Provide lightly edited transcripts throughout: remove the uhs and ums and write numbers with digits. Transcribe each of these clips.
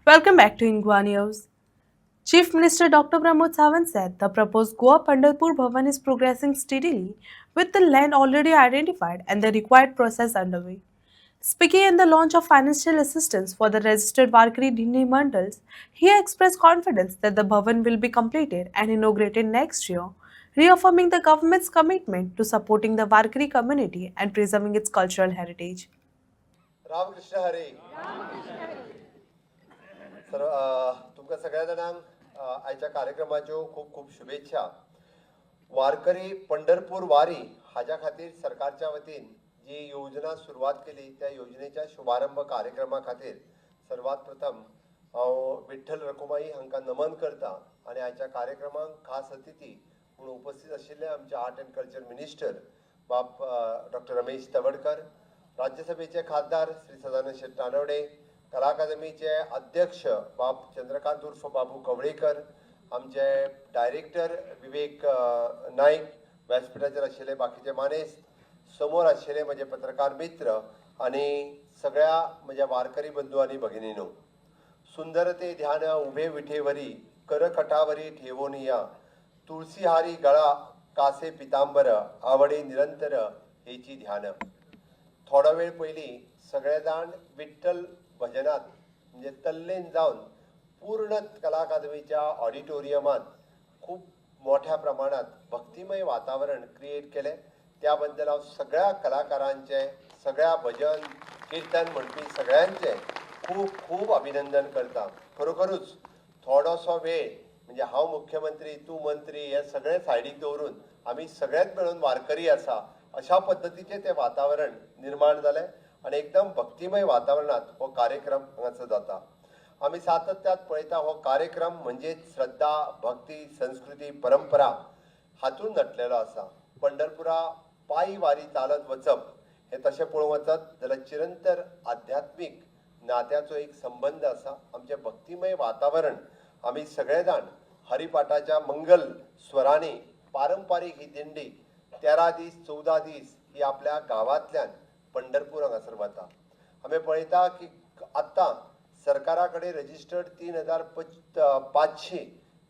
Welcome back to Ingwa News. Chief Minister Dr. Pramod Sawant said the proposed Goa Pandharpur Bhavan is progressing steadily with the land already identified and the required process underway. Speaking in the launch of financial assistance for the registered Varkari Dini Mandals, he expressed confidence that the Bhavan will be completed and inaugurated next year, reaffirming the government's commitment to supporting the Varkari community and preserving its cultural heritage. Ramakrishna Hari सर्व तुमकां सगळ्या जाणांक आयच्या कार्यक्रमाच्यो खूप खूप शुभेच्छा. वारकरी पंढरपूर वारी हाच्या खातीर सरकारच्या वतीन जी योजना सुरवात केली त्या योजनेच्या शुभारंभ कार्यक्रमा खातीर सर्वात प्रथम हांव विठ्ठल रखुमाई हांकां नमन करता आनी आयच्या कार्यक्रमाक खास अतिथी म्हणून उपस्थित आशिल्ले आमचे आर्ट एंड कल्चर मिनिस्टर बाब डॉक्टर रमेश तवडकर, राज्यसभेचे खासदार श्री सदानंद शेट नानवडे, कला अकादमीचे अध्यक्ष बाब चंद्रकांत उर्फ बाबू कवळेकर, आमचे डायरेक्टर विवेक नाईक, व्यासपीठाचेर आशिल्ले बाकीचे मानेस्त, समोर आशिल्ले म्हजे पत्रकार मित्र आनी सगळ्या म्हज्या वारकरी बंधू आनी भगिनीनो, सुंदर ते ध्यान उभे विठेवरी कर कटावरी ठेवून या, तुळसीहारी गळा कासे पितांबर आवडे निरंतर हेची ध्यान. थोडा वेळ पयलीं सगळे जाण विठ्ठल भजनात म्हणजे तल्लीन जावन पूर्ण कला अकादमीच्या ऑडिटोरियमात खूप मोठ्या प्रमाणात भक्तिमय वातावरण क्रिएट केले. त्याबद्दल हांव सगळ्या कलाकारांचे, सगळ्या भजन कीर्तन म्हणपी सगळ्यांचे खूप खूप अभिनंदन करता. खरोखरूच थोडोसो वेळ म्हणजे हांव मुख्यमंत्री, तूं मंत्री हे सगळे सायडीक दवरून आमी सगळेच मेळून वारकरी आसा अशा पद्धतीचे ते वातावरण निर्माण जालें आनी एकदम भक्तिमय वातावरणात हो कार्यक्रम हांगासर जाता. आमी सातत्यात पळयता हो कार्यक्रम म्हणजे श्रद्धा, भक्ती, संस्कृती, परंपरा हातून नटलेलो आसा. पंढरपुरा पायी वारी चालत वचप हे तशें पळोवंक वचत जाल्यार चिरंतर आध्यात्मीक नात्याचो एक संबंध आसा. आमचे भक्तिमय वातावरण आमी सगळे जाण हरिपाठाच्या मंगल स्वरांनी पारंपारीक ही दिंडी 13 दीस 14 दीस ही आपल्या गावांतल्यान पंढरपूर हांगासर वता. आमी पळयता की आत्तां सरकारा कडेन रजिस्टर्ड 3500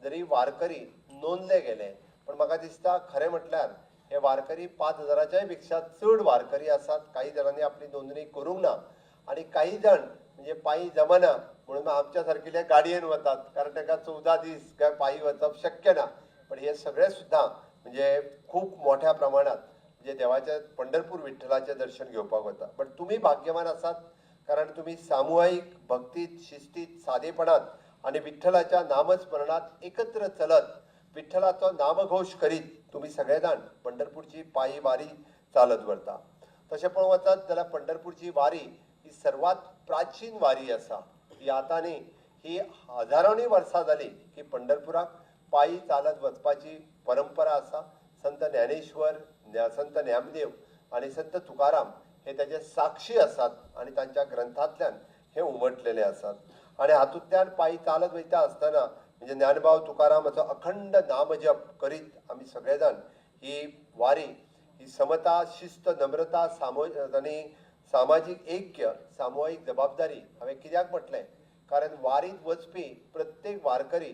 जरी वारकरी नोंदले गेले, पण म्हाका दिसता खरें म्हटल्यार हे वारकरी 5000च्याय पेक्षा चड वारकरी आसात. काही जाणांनी आपली नोंदणी करूंक ना आनी काही जण म्हणजे पायी जमना म्हणून आमच्या सारकिले गाडयेन वतात, कारण ताका 14 दीस पायी वचप शक्य ना. पण हे सगळे सुद्धा म्हणजे खूप मोठ्या प्रमाणात म्हणजे देवाच्या पंढरपूर विठ्ठलाचे दर्शन घेवपाक वता. पण तुम्ही भाग्यवान आसात, कारण तुम्ही सामुदायिक भक्तीत, शिस्तीत, सादेपणात आणि विठ्ठलाच्या नामस्मरणात एकत्र चलत विठ्ठलाचो नामघोष करीत तुम्ही सगळे जाण पंढरपूरची पायी वारी चालत वरता. तशें पळोवंक वचत जाल्यार पंढरपूरची वारी ही सर्वात प्राचीन वारी आसा. ही आतां न्ही, ही हजारांनी वर्सां जाली की पंढरपुराक पायी चालत वचपाची परंपरा आसा. संत ज्ञानेश्वर, संत ज्ञानदेव आणि संत तुकाराम हे त्याचे साक्षी असतात आणि त्यांच्या ग्रंथातल्यान हे उमटलेले असतात. आणि हातूंतल्यान पायी चालत वयता आसतना म्हणजे ज्ञानभाव तुकारामाचो अखंड नामजप करीत आमी सगळे जाण ही वारी, ही समता, शिस्त, नम्रता, आणि सामाजिक ऐक्य, सामुदायिक जबाबदारी हांवें कित्याक म्हटलें, कारण वारीत वचपी प्रत्येक वारकरी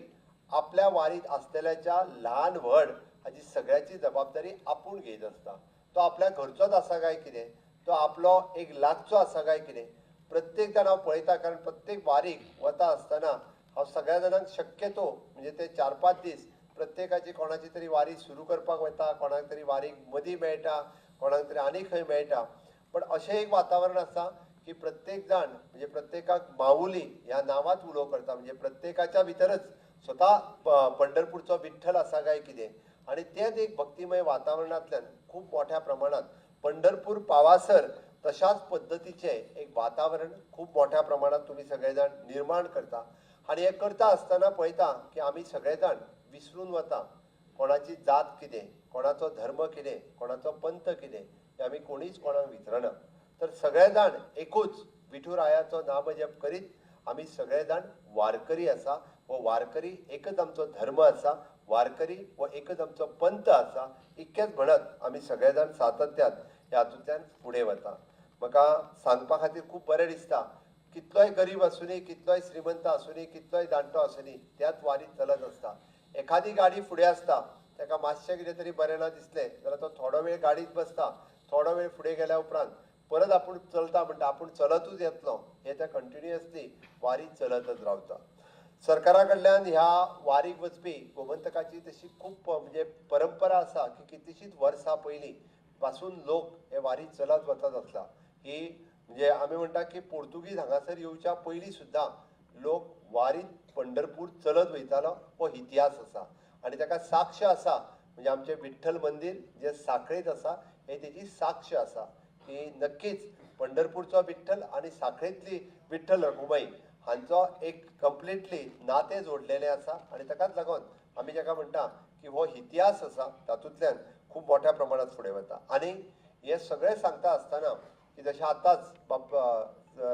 आपल्या वारीत आसलेल्याच्या ल्हान व्हड हाची सगळ्याची जबाबदारी आपूण घेत आसता. तो आपल्या घरचोच आसा काय कितें, तो आपलो एक लागचो आसा काय कितें, प्रत्येक जाण हांव पळयता. कारण प्रत्येक वारीक वता आसतना हांव सगळ्या जाणांक शक्यतो म्हणजे ते 4-5 दीस प्रत्येकाची कोणाची तरी वारी सुरू करपाक वता, कोणाक तरी वारीक मदीं मेळटा, कोणाक तरी आनी खंय मेळटा. पण अशें एक वातावरण आसा की प्रत्येक जाण म्हणजे प्रत्येकाक माऊली ह्या नांवात उलो करता. म्हणजे प्रत्येकाच्या भितरच स्वता पंढरपूरचो विठ्ठल आसा काय कितें, आणि तेच एक भक्तिमय वातावरणातल्यान खूप मोठ्या प्रमाणात पंढरपूर पावासर तशाच पद्धतीचे एक वातावरण खूप मोठ्या प्रमाणात तुम्ही सगळे जाण निर्माण करता. आणि हे करता आसतना पळयता की आमी सगळे जाण विसरून वता कोणाची जात कितें, कोणाचो धर्म कितें, कोणाचो पंथ कितें, हे आमी कोणीच कोणाक विसरना. तर सगळे जाण एकूच विठुरायाचो नामजप करीत आमी सगळे जाण वारकरी आसा. हो वारकरी एकच आमचो धर्म आसा, वारकरी हो एकच आमचो पंथ आसा. इतकेंच म्हणत आमी सगळे जाण सातत्यान ह्या हातूंतल्यान फुडें वता. म्हाका सांगपा खातीर खूब बरें दिसता, कितलोय गरीब आसूनी, कितलोय श्रीमंत आसूनी, कितलोय जाणटो आसूनी, त्याच वारीत चलत आसता. एखादी गाडी फुडें आसता, ताका मातशें कितें तरी बरें ना दिसलें जाल्यार तो थोडो वेळ गाडीत बसता, थोडो वेळ फुडें गेल्या उपरांत परत आपूण चलता म्हणटा आपूण चलतूच येतलो, हे त्या कंटिन्युअसली वारीत चलतच रावता. सरकारा कडल्यान ह्या वारीक वचपी गोमंतकाची तशी खूब म्हणजे परंपरा आसा की कितलीशींच वर्सां पयलीं पासून लोक हे वारीत चलत वचत आसला. ही म्हणजे आमी म्हणटा की पोर्तुगीज हांगासर येवच्या पयलीं सुद्दां लोक वारीत पंढरपूर चलत वयतालो हो इतिहास आसा. आनी ताका साक्ष आसा म्हणजे आमचें विठ्ठल मंदिर जे सांखळेत आसा हे तेजी साक्ष आसा की नक्कीच पंढरपूरचो विठ्ठल आनी सांखळेंतली विठ्ठल रखुमाई हांचो एक कंप्लिटली नातें जोडलेलें आसा. आनी ताकाच लागून आमी जाका म्हणटा की हो इतिहास आसा तातूंतल्यान खूब मोठ्या प्रमाणात फुडें वता. आनी हे सगळें सांगता आसतना की जशें आतांच बाब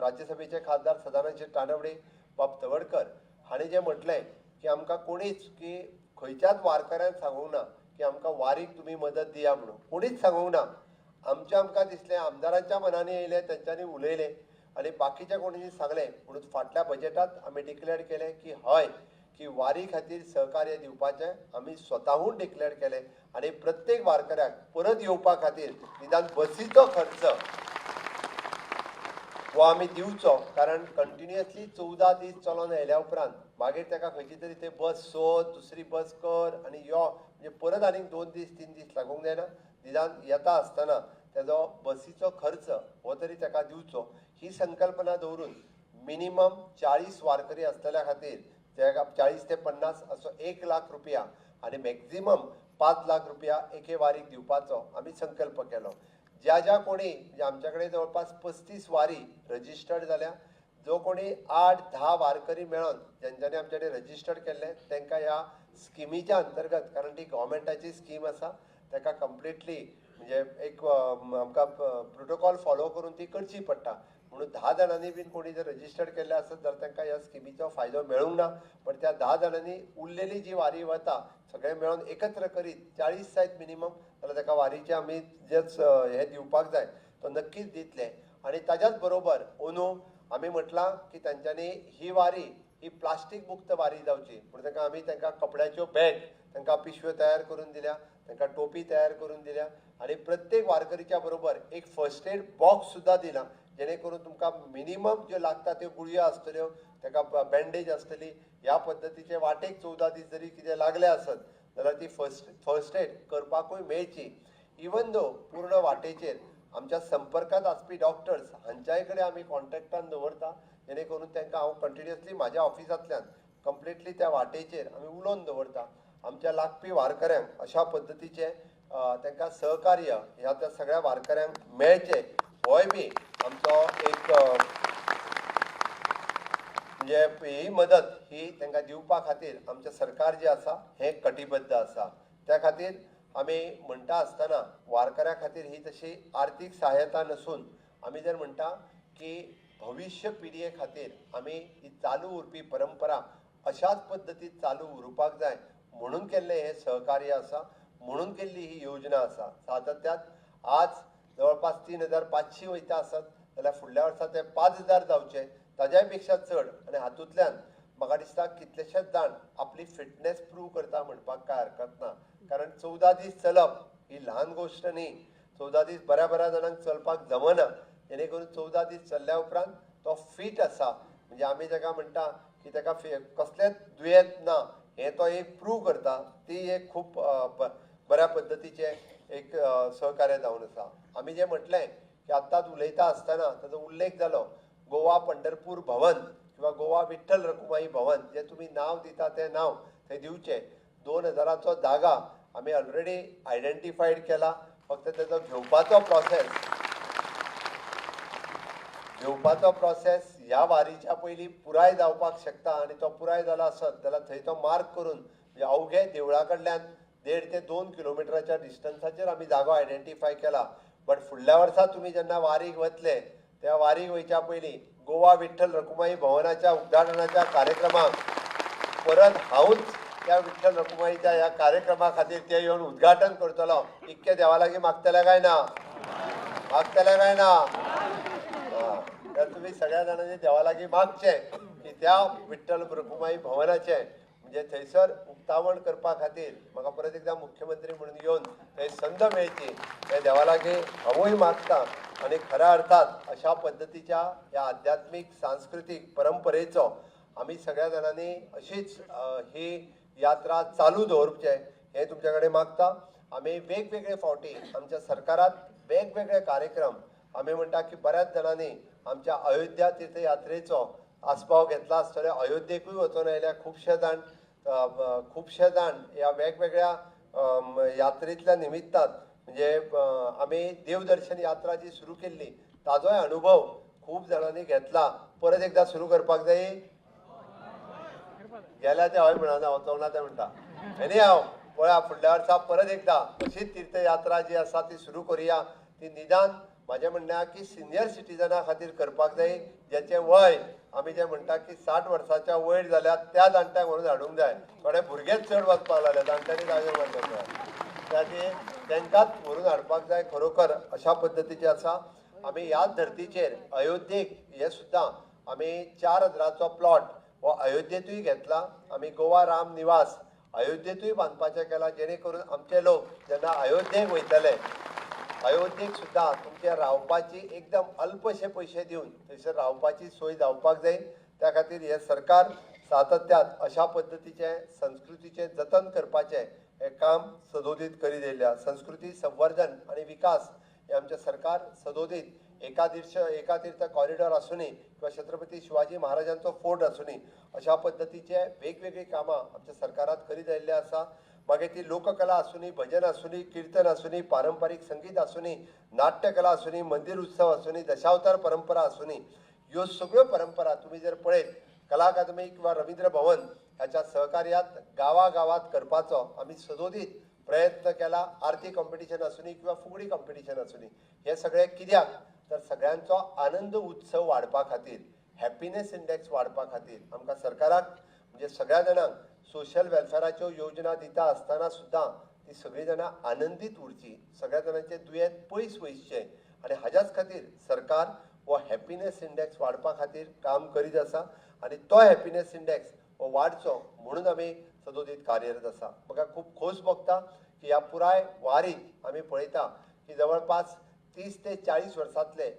राज्यसभेचे खासदार सदानंद तानवडे बाब तवडकर हाणें जें म्हटलें की आमकां कोणीच की खंयच्याच वारकऱ्यान सांगूंक ना की आमकां वारीक तुमी मदत दिया म्हणून, कोणीच सांगूंक ना. आमकां दिसलें आमदारांच्या मनांनी येयलें, तेंच्यांनी उलयलें आनी बाकीच्या कोणी सांगलें म्हणून फाटल्या बजेटांत आमी डिक्लेअर केलें की हय की वारी खातीर सहकार्य दिवपाचें आमी स्वताहून डिक्लेअर केलें. आनी प्रत्येक वारकऱ्याक परत येवपा खातीर निदान बसीचो खर्च हो आमी दिवचो. कारण कंटिन्युअसली 14 दीस चलोन येयल्या उपरांत मागीर ताका खंयची तरी ते बस सोद, दुसरी बस कर आनी यो म्हणजे परत आनीक 2 दीस 3 दीस लागूंक जायना. निदान येता आसतना तेजो बसीचो खर्च हो तरी ताका दिवचो. ही संकल्पना दवरून मिनिमम 40 वारकरी आसलेल्या खातीर ताका 40 ते 50 असो 1 लाख रुपया आनी मॅक्झिमम 5 लाख रुपया एके वारीक दिवपाचो आमी संकल्प केलो. ज्या कोणी म्हणजे आमच्या कडेन जवळपास 35 वारी रजिस्टर्ड जाल्या. जो कोणी 8-10 वारकरी मेळोन जेंच्यांनी आमचे कडेन रजिस्टर्ड केल्ले तांकां ह्या स्किमीच्या अंतर्गत, कारण ती गव्हर्मेंटाची स्कीम आसा, ताका कंप्लिटली म्हणजे एक आमकां प्रोटोकॉल फॉलो करून ती करची पडटा. म्हणून 10 जाणांनी बीन कोणी जर रजिस्टर्ड केल्ले आसत जाल्यार तांकां ह्या स्किमीचो फायदो मेळूंक ना. पण त्या 10 जाणांनी उरलेली जी वारी वता सगळे मेळोन एकत्र करीत 40 जायत मिनिमम जाल्यार ताका वारीचे आमी जेच हे दिवपाक जाय तो नक्कीच दितले. आनी ताच्याच बरोबर अंदू आमी म्हटलां की तांच्यांनी ही वारी ही प्लास्टीक मुक्त वारी जावची म्हणून ताका आमी तांकां कपड्याच्यो बॅग, तांकां पिशव्यो तयार करून दिल्या, तांकां टोपी तयार करून दिल्या आनी प्रत्येक वारकरीच्या बरोबर एक फर्स्ट एड बॉक्स सुद्दां दिला जेणे करून तुमकां मिनिमम ज्यो लागता त्यो गुळयो आसतल्यो, ताका बँडेज आसतली. ह्या पद्दतीचे वाटेक 14 दीस जरी कितें लागले आसत जाल्यार ती फर्स्ट एड करपाकूय मेळची. इवन दो पूर्ण वाटेचेर आमच्या संपर्कांत आसपी डॉक्टर्स हांच्याय कडेन आमी कॉन्टॅक्टान दवरता जेणे करून तांकां हांव कंटिन्युअसली म्हाज्या ऑफिसांतल्यान कंप्लिटली त्या वाटेचेर आमी उलोवन दवरता. आमच्या लागपी वारकऱ्यांक अशा पद्दतीचे तांकां सहकार्य ह्या त्या सगळ्या वारकऱ्यांक मेळचें होय बी आमचो एक म्हणजे ही मदत ही तांकां दिवपा खातीर आमचें सरकार जें आसा हें कटिबद्ध आसा. त्या खातीर आमी म्हणटा आसतना वारकऱ्यां खातीर ही तशी आर्थीक सहायता नसून आमी जर म्हणटा की भविश्य पिडये खातीर आमी ही चालू उरपी परंपरा अशाच पद्दतीन चालू उरपाक जाय म्हणून केल्लें हें सहकार्य आसा, म्हणून केल्ली ही योजना आसा. सातत्यात आज जवळपास 3500 वयता आसत जाल्यार फुडल्या वर्सा ते 5000 जावचे, ताज्याय पेक्षा चड. आनी हातूंतल्यान म्हाका दिसता कितलेशेच जाण आपली फिटनेस प्रूव करता म्हणपाक कांय हरकत ना. कारण 14 दीस चलप ही ल्हान गोश्ट न्ही. 14 दीस बऱ्या जाणांक चलपाक जमना, जेणे करून 14 दीस चल्ल्या उपरांत तो फीट आसा म्हणजे आमी जाका म्हणटा की ताका कसलेंच दुयेंत ना हें तो एक प्रूव करता. ती एक खूब बऱ्या पद्दतीचें एक सहकार्य जावन आसा. आमी जें म्हटलें की आत्ताच उलयता आसतना ताचो उल्लेख जालो गोवा पंढरपूर भवन किंवा गोवा विठ्ठल रखुमाई भवन, जें तुमी नांव दिता तें नांव थंय दिवचें. 2000चो जागा आमी ऑलरेडी आयडेंटिफायड केला. फक्त तेजो घेवपाचो प्रोसेस ह्या वारीच्या पयलीं पुराय जावपाक शकता. आनी तो पुराय जाला आसत जाल्यार थंय तो मार्क करून म्हणजे अवघे देवळा कडल्यान 1.5 ते 2 किलोमिटराच्या डिस्टन्साचेर आमी जागो आयडेंटिफाय केला. बट फुडल्या वर्सा तुमी जेन्ना वारीक वतले त्या वारीक वयच्या पयलीं गोवा विठ्ठल रखुमाई भवनाच्या उद्घाटनाच्या कार्यक्रमाक परत हांवूच त्या विठ्ठल रखुमाईच्या ह्या कार्यक्रमा खातीर ते येवन उद्घाटन करतलो. इतके देवा लागीं मागतले काय ना? तर तुम्ही सगळ्या जणांनी देवा लागीं मागचें की त्या विठ्ठल रखुमाई भवनाचे म्हणजे थंयसर उक्तावण करपा खातीर म्हाका परत एकदा मुख्यमंत्री म्हणून येवन थंय संद मेळची हे देवा लागीं हांवूय मागता आणि खऱ्या अर्थात अशा पद्दतीच्या ह्या आध्यात्मीक सांस्कृतीक परंपरेचो आमी सगळ्या जाणांनी अशीच ही यात्रा चालू दवरचें हे तुमच्या कडेन मागता. आमी वेगवेगळे फावटी आमच्या सरकारात वेगवेगळे कार्यक्रम आमी म्हणटा की बऱ्याच जाणांनी आमच्या अयोध्या तीर्थयात्रेचो आस्पाव घेतला आसतले. अयोध्येकूय वचून आयल्या खुबशे जाण ह्या वेगवेगळ्या यात्रेंतल्या निमित्तान म्हणजे आमी देवदर्शन यात्रा जी सुरू केल्ली ताजोय अनुभव खूब जाणांनी घेतला. परत एकदा सुरू करपाक जाय गेल्या ते हय म्हणना वचोंक ते म्हणटा आनी हांव पळया फुडल्या वर्सा परत एकदा अशीच तीर्थयात्रा जी आसा ती सुरू करुया. ती निदान म्हाजें म्हणणें की सिनियर सिटीजना खातीर करपाक जाय जेचें वय आमी जें म्हणटा की 60 वर्सांच्या वयर जाल्यार त्या जाणट्यांक व्हरून हाडूंक जाय. थोडे भुरगेच चड वचपाक लागले जाणट्यांनी जागे वचूंक जाय त्या खातीर तांकांच व्हरून हाडपाक जाय. खरोखर अशा पद्दतीचें आसा. आमी ह्याच धर्तीचेर अयोध्येक हे सुद्दां आमी 4,000चो प्लॉट हो अयोध्येतूय घेतला. आमी गोवा राम निवास अयोध्येतूय बांदपाचें केलां जेणे करून आमचे लोक जेन्ना अयोध्येक वयतले अयोध्येक सुद्दां तुमचे रावपाची एकदम अल्पशे पयशे दिवन थंयसर रावपाची सोय जावपाक जाय. त्या खातीर हे सरकार सातत्यान अशा पद्दतीचे संस्कृतीचे जतन करपाचें हे काम सदोदीत करीत येयल्या. संस्कृती संवर्धन आनी विकास हे आमचें सरकार सदोदीत एकातीर्थ कॉरिडॉर आसूनी किंवा छत्रपती शिवाजी महाराजांचो फोर्ट आसूनी अशा पद्दतीचे वेगवेगळी कामां आमच्या सरकारात करीत आयिल्ले आसा. मागीर ती लोककला आसूनी भजन आसूनी कीर्तन आसूनी पारंपारीक संगीत आसूनी नाट्यकला आसूनी मंदिर उत्सव आसूनी दशावतार परंपरा आसूनी ह्यो सगळ्यो परंपरा तुम्ही जर पळयत कला अकादमी किंवा रवींद्र भवन ह्याच्या सहकार्यात गावागावात करपाचो आमी सदोदीत प्रयत्न केला. आरती कॉम्पिटिशन आसूनी किंवा फुगडी कॉम्पिटिशन आसूनी हे सगळे कित्याक तर सगळ्यांचो आनंद उत्सव वाडपा खातीर हॅपीनेस इंडेक्स वाडपा खातीर आमकां सरकाराक म्हणजे सगळ्या जाणांक सोशल वेलफेअराच्यो योजना दिता आसतना सुद्दां ती सगळीं जाणां आनंदीत उरची सगळ्या जाणांचें दुयेंत पयस वयचें आनी हाच्याच खातीर सरकार हो हॅपीनेस इंडेक्स वाडपा खातीर काम करीत आसा आनी तो हॅपीनेस इंडेक्स हो वाडचो म्हणून आमी सदोदीत कार्यरत आसा. म्हाका खूब खोस भोगता की ह्या पुराय वारीक आमी पळयता की जवळपास 30 ते 40 वर्सांतले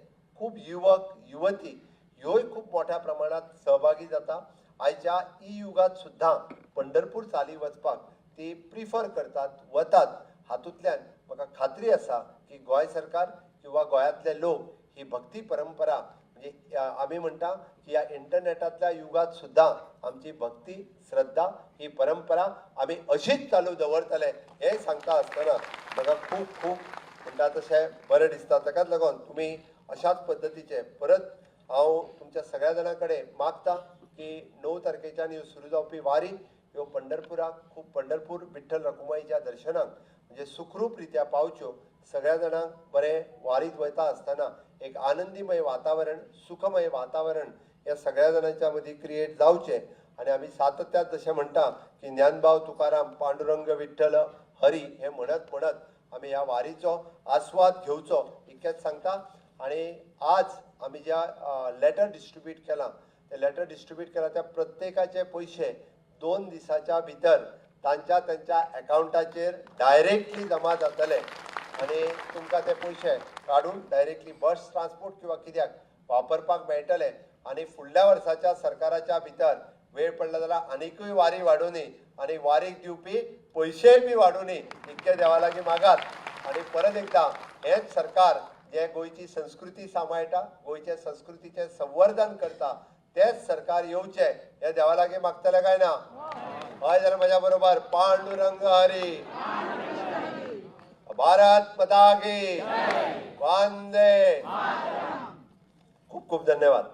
खूब युवक युवती ह्योय खूब मोठ्या प्रमाणात सहभागी जाता. आयच्या ई युगात सुद्दां पंढरपूर चाली वचपाक ती प्रिफर करतात वतात. हातूंतल्यान म्हाका खात्री आसा की गोंय सरकार किंवा गोंयांतले लोक ही भक्ती परंपरा म्हणजे आमी म्हणटा की ह्या इंटरनेटांतल्या युगात सुद्दां आमची भक्ती श्रद्धा ही परंपरा आमी अशीच चालू दवरतले हें सांगता आसतना म्हाका खूब खूब म्हणटा तशें बरें दिसता. ताकाच लागून तुमी अशाच पद्दतीचे परत हांव तुमच्या सगळ्या जाणां कडेन मागता की 9 तारखेच्यान ह्यो सुरू जावपी वारी ह्यो पंढरपुराक खूब पंढरपूर विठ्ठल रखुमाईच्या दर्शनाक म्हणजे सुखरूप रित्या पावच्यो. सगळ्या जाणांक बरें वारीत वयता आसतना एक आनंदीमय वातावरण सुखमय वातावरण या सगळ्या जाणांच्या मदीं क्रिएट जावचें आनी आमी सातत्यान जशें म्हणटा की ज्ञानभाव तुकाराम पांडुरंग विठ्ठल हरी हे म्हणत म्हणत आमी ह्या वारीचो आस्वाद घेवचो इतकेंच सांगता. आनी आज आमी ज्या लेटर डिस्ट्रिब्यूट केलां ते लेटर डिस्ट्रिब्यूट केला त्या प्रत्येकाचे पयशे 2 दिसाच्या भितर त्यांच्या अकाउंटाचेर डायरेक्टली जमा जातले आनी तुमकां ते पयशे काडून डायरेक्टली बस ट्रान्सपोर्ट किंवा कित्याक वापरपाक मेळटले. आनी फुडल्या वर्साच्या सरकाराच्या भितर वेळ पडला जाल्यार आनीकूय वारी वाडोवनी आनी वारीक दिवपी पयशेय बी वाडोवनी इतके देवा लागीं मागात. आनी परत एकदा हेच सरकार जे गोंयची संस्कृती सांबाळटा गोंयचे संस्कृतीचे संवर्धन करता तेच सरकार येवचे हे देवा लागीं मागतले काय ना? हय जाल्यार म्हज्या बरोबर पांडुरंग हरी भारत माता की वंदे. खूप खूप धन्यवाद.